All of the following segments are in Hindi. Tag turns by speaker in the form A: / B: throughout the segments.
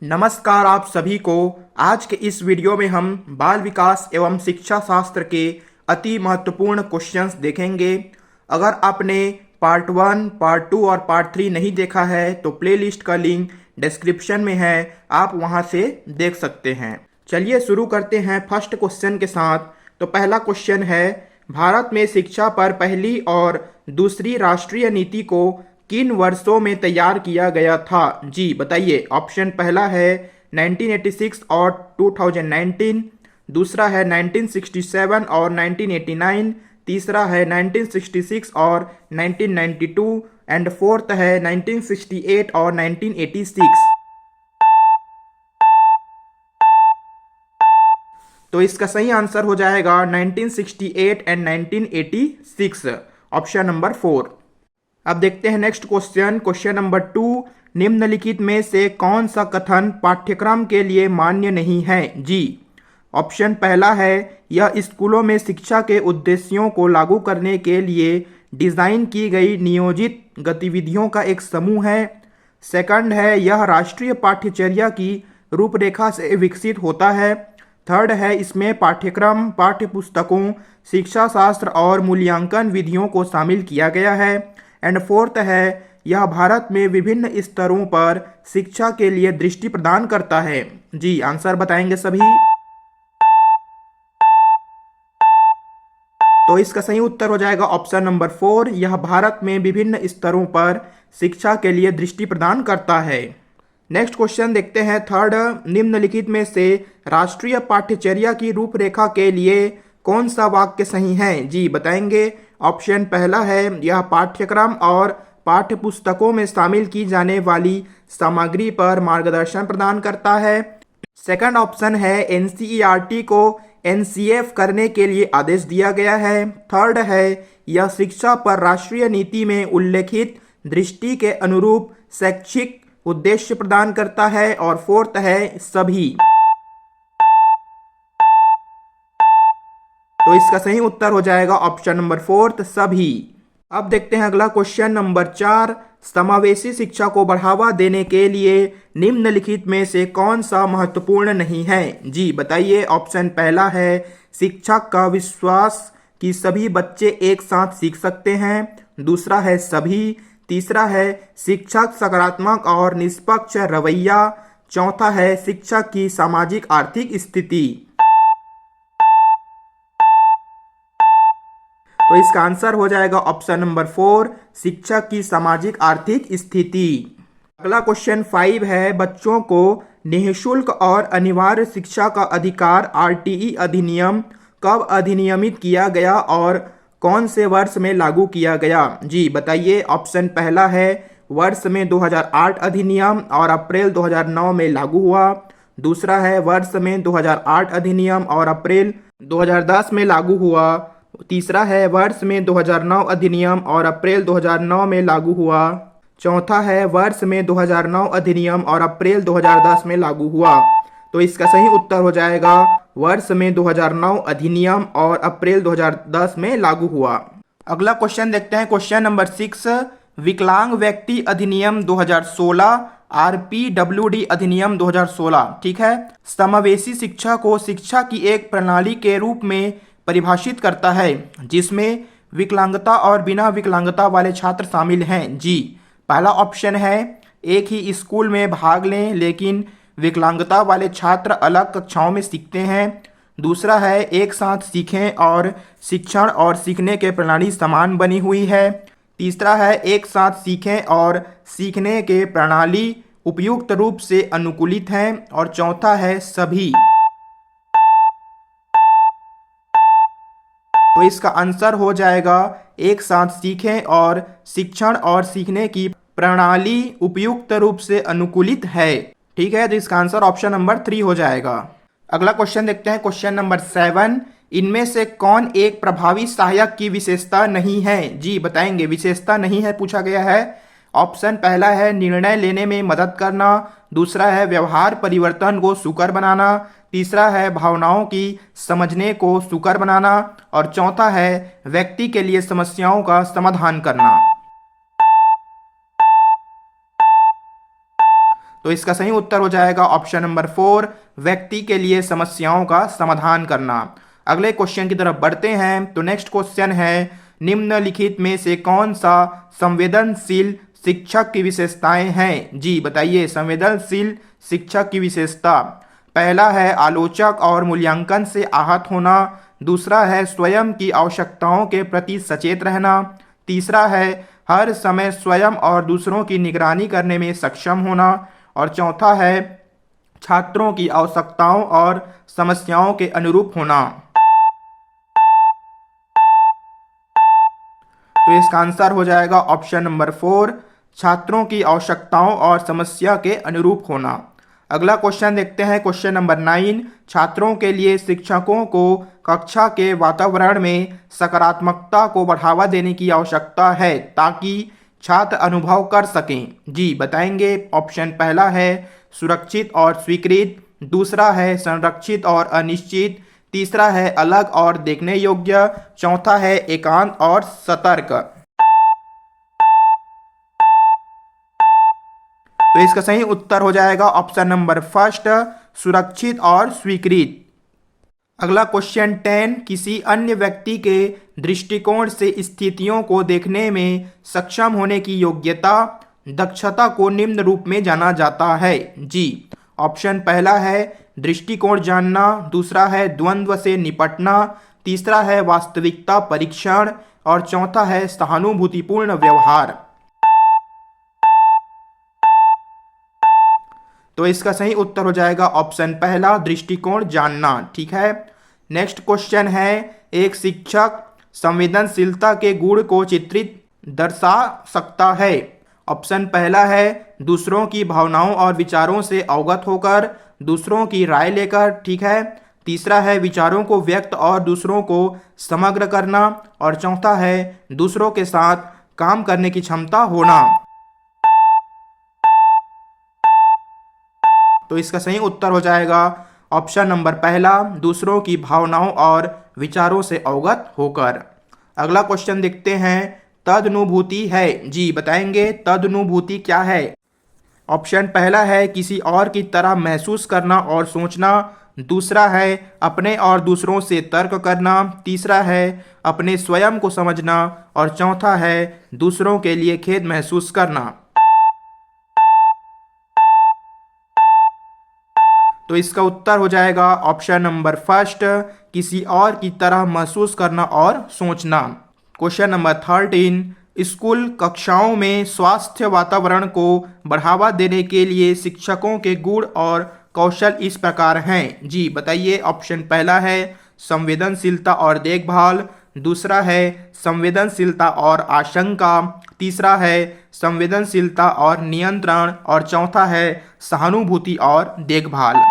A: नमस्कार आप सभी को। आज के इस वीडियो में हम बाल विकास एवं शिक्षा शास्त्र के अति महत्वपूर्ण क्वेश्चंस देखेंगे। अगर आपने पार्ट 1, पार्ट 2 और पार्ट 3 नहीं देखा है तो प्लेलिस्ट का लिंक डिस्क्रिप्शन में है, आप वहां से देख सकते हैं। चलिए शुरू करते हैं फर्स्ट क्वेश्चन के साथ। तो पहला क्वेश्चन है, भारत में शिक्षा पर पहली और दूसरी राष्ट्रीय नीति को किन वर्षों में तैयार किया गया था? जी बताइए। ऑप्शन पहला है 1986 और 2019, दूसरा है 1967 और 1989, तीसरा है 1966 और 1992 एंड फोर्थ है 1968 और 1986। तो इसका सही आंसर हो जाएगा 1968 एंड 1986, ऑप्शन नंबर 4। अब देखते हैं नेक्स्ट क्वेश्चन। क्वेश्चन नंबर 2, निम्नलिखित में से कौन सा कथन पाठ्यक्रम के लिए मान्य नहीं है? जी। ऑप्शन पहला है, यह स्कूलों में शिक्षा के उद्देश्यों को लागू करने के लिए डिजाइन की गई नियोजित गतिविधियों का एक समूह है। सेकंड है, यह राष्ट्रीय पाठ्यचर्या की रूपरेखा से विकसित होता है। थर्ड है, इसमें पाठ्यक्रम, पाठ्यपुस्तकों, शिक्षा शास्त्र और मूल्यांकन विधियों को शामिल किया गया है। एंड फोर्थ है, यह भारत में विभिन्न स्तरों पर शिक्षा के लिए दृष्टि प्रदान करता है। जी आंसर बताएंगे सभी। तो इसका सही उत्तर हो जाएगा ऑप्शन नंबर 4, यह भारत में विभिन्न स्तरों पर शिक्षा के लिए दृष्टि प्रदान करता है। नेक्स्ट क्वेश्चन देखते हैं थर्ड, निम्नलिखित में से राष्ट्रीय पाठ्यचर्या की रूपरेखा के लिए कौन सा वाक्य सही है? जी बताएंगे। ऑप्शन पहला है, यह पाठ्यक्रम और पाठ्यपुस्तकों में शामिल की जाने वाली सामग्री पर मार्गदर्शन प्रदान करता है। सेकंड ऑप्शन है, एनसीईआरटी को एनसीएफ करने के लिए आदेश दिया गया है। थर्ड है, यह शिक्षा पर राष्ट्रीय नीति में उल्लेखित दृष्टि के अनुरूप शैक्षिक उद्देश्य प्रदान करता है। और फोर्थ है, सभी। तो इसका सही उत्तर हो जाएगा ऑप्शन नंबर 4, सभी। अब देखते हैं अगला क्वेश्चन नंबर 4, समावेशी शिक्षा को बढ़ावा देने के लिए निम्नलिखित में से कौन सा महत्वपूर्ण नहीं है? जी बताइए। ऑप्शन पहला है, शिक्षक का विश्वास कि सभी बच्चे एक साथ सीख सकते हैं। दूसरा है, सभी। तीसरा है, शिक्षक सकारात्मक और निष्पक्ष रवैया। चौथा है, शिक्षक की सामाजिक आर्थिक स्थिति। तो इसका आंसर हो जाएगा ऑप्शन नंबर 4, शिक्षक की सामाजिक आर्थिक स्थिति। अगला क्वेश्चन 5 है, बच्चों को निःशुल्क और अनिवार्य शिक्षा का अधिकार आरटीई अधिनियम कब अधिनियमित किया गया और कौन से वर्ष में लागू किया गया? जी बताइए। ऑप्शन पहला है, वर्ष में 2008 अधिनियम और अप्रैल 2009 में लागू हुआ। दूसरा है, वर्ष में 2008 अधिनियम और अप्रैल 2010 में लागू हुआ। तीसरा है, वर्ष में 2009 अधिनियम और अप्रैल 2009 में लागू हुआ। चौथा है, वर्ष में 2009 अधिनियम और अप्रैल 2010 में लागू हुआ। तो इसका सही उत्तर हो जाएगा वर्ष में 2009 अधिनियम और अप्रैल 2010 में लागू हुआ। अगला क्वेश्चन देखते हैं क्वेश्चन नंबर 6, विकलांग व्यक्ति अधिनियम 2016, आरपीडब्ल्यूडी अधिनियम 2016, ठीक है, समावेशी शिक्षा को शिक्षा की एक प्रणाली के रूप में परिभाषित करता है जिसमें विकलांगता और बिना विकलांगता वाले छात्र शामिल हैं। जी पहला ऑप्शन है, एक ही स्कूल में भाग लें लेकिन विकलांगता वाले छात्र अलग कक्षाओं में सीखते हैं। दूसरा है, एक साथ सीखें और शिक्षण और सीखने के प्रणाली समान बनी हुई है। तीसरा है, एक साथ सीखें और सीखने के प्रणाली उपयुक्त रूप से अनुकूलित हैं। और चौथा है, सभी। तो इसका आंसर हो जाएगा, एक साथ सीखें और शिक्षण और सीखने की प्रणाली उपयुक्त रूप से अनुकूलित है, ठीक है। तो इसका आंसर ऑप्शन नंबर 3 हो जाएगा। अगला क्वेश्चन देखते हैं क्वेश्चन नंबर 7, इनमें से कौन एक प्रभावी सहायक की विशेषता नहीं है? जी बताएंगे। विशेषता नहीं है पूछा गया है। ऑप्शन पहला है, निर्णय लेने में मदद करना। दूसरा है, व्यवहार परिवर्तन को सुकर बनाना। तीसरा है, भावनाओं की समझने को सुकर बनाना। और चौथा है, व्यक्ति के लिए समस्याओं का समाधान करना। तो इसका सही उत्तर हो जाएगा ऑप्शन नंबर 4, व्यक्ति के लिए समस्याओं का समाधान करना। अगले क्वेश्चन की तरफ बढ़ते हैं। तो नेक्स्ट क्वेश्चन है, निम्नलिखित में से कौन सा संवेदनशील शिक्षक की विशेषताएं हैं? जी बताइए, संवेदनशील शिक्षक की विशेषता। पहला है आलोचक और मूल्यांकन से आहत होना। दूसरा है स्वयं की आवश्यकताओं के प्रति सचेत रहना। तीसरा है हर समय स्वयं और दूसरों की निगरानी करने में सक्षम होना। और चौथा है छात्रों की आवश्यकताओं और समस्याओं के अनुरूप होना। तो इसका आंसर हो जाएगा ऑप्शन नंबर 4, छात्रों की आवश्यकताओं और समस्या के अनुरूप होना। अगला क्वेश्चन देखते हैं, क्वेश्चन नंबर 9, छात्रों के लिए शिक्षकों को कक्षा के वातावरण में सकारात्मकता को बढ़ावा देने की आवश्यकता है ताकि छात्र अनुभव कर सकें। जी बताएंगे। ऑप्शन पहला है सुरक्षित और स्वीकृत। दूसरा है संरक्षित और अनिश्चित। तीसरा है अलग और देखने योग्य। चौथा है एकांत और सतर्क। तो इसका सही उत्तर हो जाएगा ऑप्शन नंबर 1, सुरक्षित और स्वीकृत। अगला क्वेश्चन 10, किसी अन्य व्यक्ति के दृष्टिकोण से स्थितियों को देखने में सक्षम होने की योग्यता, दक्षता को निम्न रूप में जाना जाता है। जी ऑप्शन पहला है दृष्टिकोण जानना। दूसरा है द्वंद्व से निपटना। तीसरा है वास्तविकता परीक्षण। और चौथा है सहानुभूतिपूर्ण व्यवहार। तो इसका सही उत्तर हो जाएगा ऑप्शन पहला, दृष्टिकोण जानना। ठीक है। नेक्स्ट क्वेश्चन है, एक शिक्षक संवेदनशीलता के गुण को चित्रित दर्शा सकता है। ऑप्शन पहला है दूसरों की भावनाओं और विचारों से अवगत होकर, दूसरों की राय लेकर। ठीक है। तीसरा है विचारों को व्यक्त और दूसरों को समग्र करना। और चौथा है दूसरों के साथ काम करने की क्षमता होना। तो इसका सही उत्तर हो जाएगा ऑप्शन नंबर पहला, दूसरों की भावनाओं और विचारों से अवगत होकर। अगला क्वेश्चन देखते हैं, तदनुभूति है। जी बताएंगे, तदनुभूति क्या है? ऑप्शन पहला है किसी और की तरह महसूस करना और सोचना। दूसरा है अपने और दूसरों से तर्क करना। तीसरा है अपने स्वयं को समझना। और चौथा है दूसरों के लिए खेद महसूस करना। तो इसका उत्तर हो जाएगा ऑप्शन नंबर 1, किसी और की तरह महसूस करना और सोचना। क्वेश्चन नंबर 13, स्कूल कक्षाओं में स्वास्थ्य वातावरण को बढ़ावा देने के लिए शिक्षकों के गुण और कौशल इस प्रकार हैं। जी बताइए। ऑप्शन पहला है संवेदनशीलता और देखभाल। दूसरा है संवेदनशीलता और आशंका। तीसरा है संवेदनशीलता और नियंत्रण। और चौथा है सहानुभूति और देखभाल।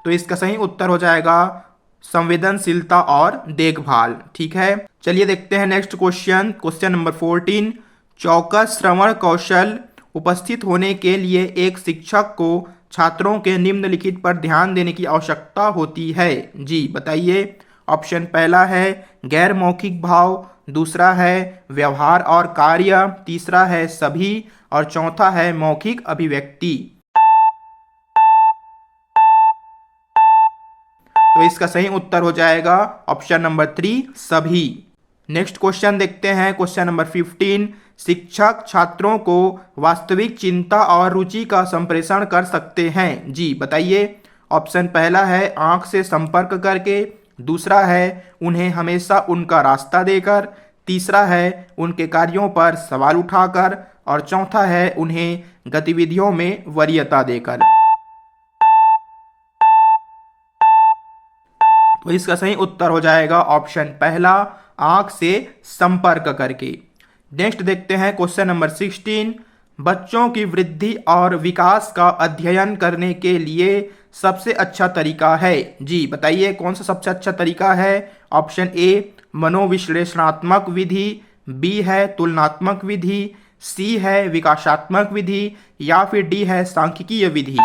A: तो इसका सही उत्तर हो जाएगा संवेदनशीलता और देखभाल। ठीक है। चलिए देखते हैं नेक्स्ट क्वेश्चन, क्वेश्चन नंबर 14, चौकस श्रवण कौशल उपस्थित होने के लिए एक शिक्षक को छात्रों के निम्नलिखित पर ध्यान देने की आवश्यकता होती है। जी बताइए। ऑप्शन पहला है गैर मौखिक भाव। दूसरा है व्यवहार और कार्य। तीसरा है सभी। और चौथा है मौखिक अभिव्यक्ति। तो इसका सही उत्तर हो जाएगा ऑप्शन नंबर 3, सभी। नेक्स्ट क्वेश्चन देखते हैं, क्वेश्चन नंबर 15, शिक्षक छात्रों को वास्तविक चिंता और रुचि का संप्रेषण कर सकते हैं। जी बताइए। ऑप्शन पहला है आंख से संपर्क करके। दूसरा है उन्हें हमेशा उनका रास्ता देकर। तीसरा है उनके कार्यों पर सवाल उठाकर। और चौथा है उन्हें गतिविधियों में वरीयता देकर। तो इसका सही उत्तर हो जाएगा ऑप्शन पहला, आंख से संपर्क करके। नेक्स्ट देखते हैं क्वेश्चन नंबर 16, बच्चों की वृद्धि और विकास का अध्ययन करने के लिए सबसे अच्छा तरीका है। जी बताइए कौन सा सबसे अच्छा तरीका है? Option A मनोविश्लेषणात्मक Vidhi. बी है तुलनात्मक विधि। सी है विकासात्मक विधि। या फिर डी है सांख्यिकीय विधि।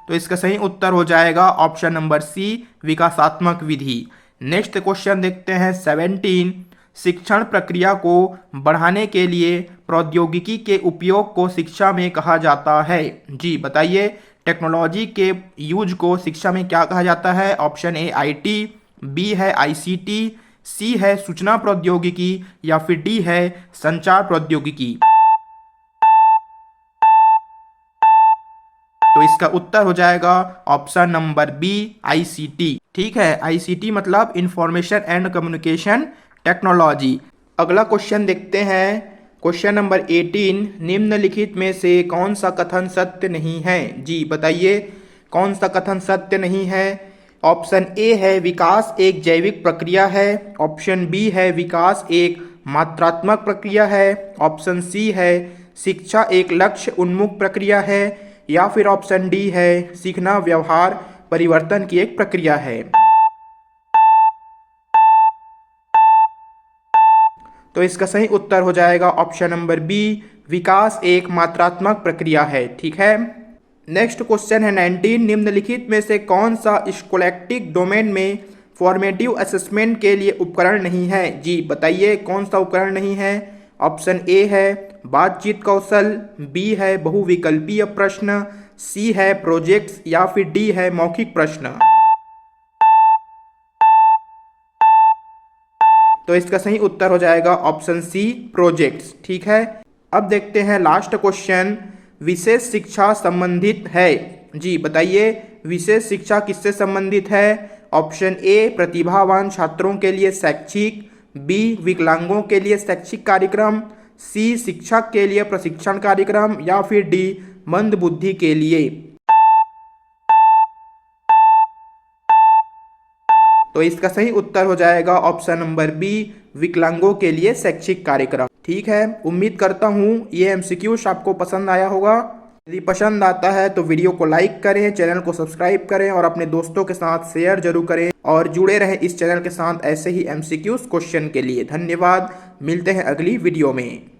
A: तो इसका सही उत्तर हो जाएगा ऑप्शन नंबर सी, विकासात्मक विधि। नेक्स्ट क्वेश्चन देखते हैं 17, शिक्षण प्रक्रिया को बढ़ाने के लिए प्रौद्योगिकी के उपयोग को शिक्षा में कहा जाता है? जी बताइए, टेक्नोलॉजी के यूज को शिक्षा में क्या कहा जाता है? ऑप्शन ए आईटी, बी है आईसीटी, सी है सूचना प्रौद्योगिकी या फिर डी है संचार प्रौद्योगिकी। तो इसका उत्तर हो जाएगा ऑप्शन नंबर बी आईसीटी। ठीक है, आईसीटी मतलब इंफॉर्मेशन एंड कम्युनिकेशन टेक्नोलॉजी। अगला क्वेश्चन देखते हैं, क्वेश्चन नंबर 18, निम्नलिखित में से कौन सा कथन सत्य नहीं है? जी बताइए, कौन सा कथन सत्य नहीं है? ऑप्शन ए है विकास एक जैविक प्रक्रिया है, ऑप्शन बी है विकास एक मात्रात्मक प्रक्रिया है, ऑप्शन सी है शिक्षा एक लक्ष्य उन्मुख प्रक्रिया है, या फिर ऑप्शन डी है सीखना व्यवहार परिवर्तन की एक प्रक्रिया है। तो इसका सही उत्तर हो जाएगा ऑप्शन नंबर बी, विकास एक मात्रात्मक प्रक्रिया है। ठीक है, नेक्स्ट क्वेश्चन है 19, निम्नलिखित में से कौन सा स्कॉलैस्टिक डोमेन में फॉर्मेटिव असेसमेंट के लिए उपकरण नहीं है? जी बताइए, कौन सा उपकरण नहीं है? ऑप्शन ए है बातचीत कौशल, बी है बहुविकल्पीय प्रश्न, सी है प्रोजेक्ट्स या फिर डी है मौखिक प्रश्न। तो इसका सही उत्तर हो जाएगा ऑप्शन सी प्रोजेक्ट्स। ठीक है, अब देखते हैं लास्ट क्वेश्चन, विशेष शिक्षा संबंधित है? जी बताइए, विशेष शिक्षा किससे संबंधित है? ऑप्शन ए प्रतिभावान छात्रों के लिए शैक्षिक, बी विकलांगों के लिए शैक्षिक कार्यक्रम, सी शिक्षक के लिए प्रशिक्षण कार्यक्रम या फिर डी मंद बुद्धि के लिए। तो इसका सही उत्तर हो जाएगा ऑप्शन नंबर बी विकलांगों के लिए शैक्षिक कार्यक्रम। ठीक है, उम्मीद करता हूँ ये एमसीक्यूज आपको पसंद आया होगा। यदि पसंद आता है तो वीडियो को लाइक करें, चैनल को सब्सक्राइब करें और अपने दोस्तों के साथ शेयर जरूर करें और जुड़े रहें इस चैनल के साथ ऐसे ही एमसीक्यूज क्वेश्चन के लिए। धन्यवाद, मिलते हैं अगली वीडियो में।